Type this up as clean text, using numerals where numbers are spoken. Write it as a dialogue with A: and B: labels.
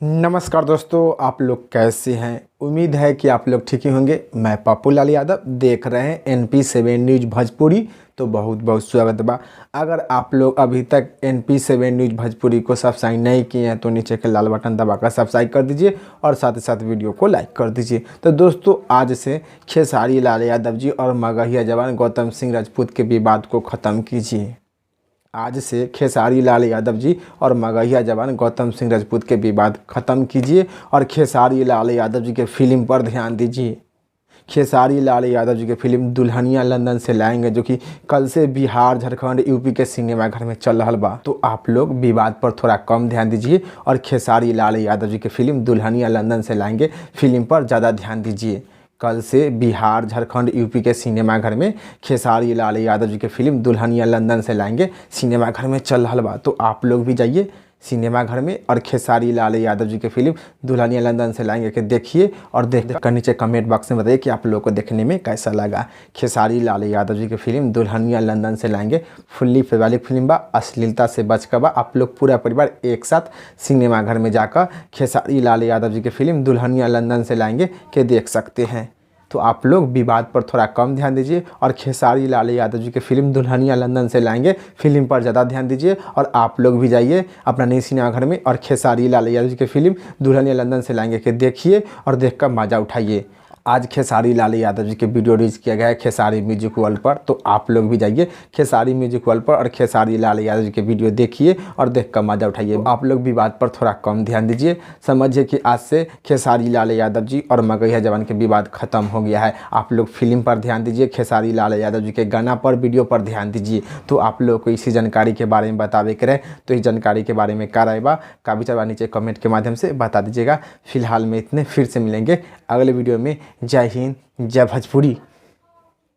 A: नमस्कार दोस्तों, आप लोग कैसे हैं। उम्मीद है कि आप लोग ठीक ही होंगे। मैं पप्पू लाल यादव, देख रहे हैं NP7 न्यूज़ भोजपुरी। तो बहुत बहुत स्वागत बा। अगर आप लोग अभी तक NP7 न्यूज़ भोजपुरी को सब्सक्राइब नहीं किए हैं तो नीचे के लाल बटन दबाकर सब्सक्राइब कर दीजिए और साथ ही साथ वीडियो को लाइक कर दीजिए। तो दोस्तों, आज से खेसारी लाल यादव जी और मगहिया जवान गौतम सिंह राजपूत के विवाद को ख़त्म कीजिए। आज से खेसारी लाल यादव जी और मगहिया जवान गौतम सिंह राजपूत के विवाद ख़त्म कीजिए और खेसारी लाल यादव जी के फिल्म पर ध्यान दीजिए। खेसारी लाल यादव जी की फिल्म दुल्हनिया लंदन से लाएंगे, जो कि कल से बिहार, झारखंड, यूपी के सिनेमाघर में चल रहा बा। तो आप लोग विवाद पर थोड़ा कम ध्यान दीजिए और खेसारी लाल यादव जी की फिल्म दुल्हनिया लंदन से लाएंगे फिल्म पर ज़्यादा ध्यान दीजिए। कल से बिहार, झारखंड, यूपी के सिनेमाघर में खेसारी लाल यादव जी की फिल्म दुल्हनिया लंदन से लाएंगे सिनेमाघर में चल रहा बा। तो आप लोग भी जाइए सिनेमाघर में और खेसारी लाल यादव जी की फिल्म दुल्हनिया लंदन से लाएंगे कि देखिए और देख कर नीचे कमेंट बॉक्स में बताइए कि आप लोगों को देखने में कैसा लगा। खेसारी लाल यादव जी की फिल्म दुल्हनिया लंदन से लाएंगे फुल्ली पारिवारिक फिल्म बा, अश्लीलता से बच कर बा। आप लोग पूरा परिवार एक साथ सिनेमाघर में जाकर खेसारी लाल यादव जी की फिल्म दुल्हनिया लंदन से लाएंगे कि देख सकते हैं। तो आप लोग विवाद पर थोड़ा कम ध्यान दीजिए और खेसारी लाल यादव जी की फिल्म दुल्हनिया लंदन से लाएंगे फिल्म पर ज़्यादा ध्यान दीजिए। और आप लोग भी जाइए अपना नई सिनेमाघर में और खेसारी लाल यादव जी की फिल्म दुल्हनिया लंदन से लाएंगे कि देखिए और देखकर मज़ा उठाइए। आज खेसारी लाल यादव जी के वीडियो रिलीज किया गया है खेसारी म्यूजिक वर्ल्ड पर। तो आप लोग भी जाइए खेसारी म्यूजिक वर्ल्ड पर और खेसारी लाल यादव जी के वीडियो देखिए और देखकर मजा उठाइए। आप लोग विवाद पर थोड़ा कम ध्यान दीजिए। समझिए कि आज से खेसारी लाल यादव जी और मगहिया जवान के विवाद खत्म हो गया है। आप लोग फिल्म पर ध्यान दीजिए, खेसारी लाल यादव जी के गाना पर, वीडियो पर ध्यान दीजिए। तो आप लोग को इसी जानकारी के बारे में बतावे करें तो इस जानकारी के बारे में क्या रहेगा का विचार नीचे कमेंट के माध्यम से बता दीजिएगा। फिलहाल में इतने, फिर से मिलेंगे अगले वीडियो में। जय हिंद, जय भोजपुरी।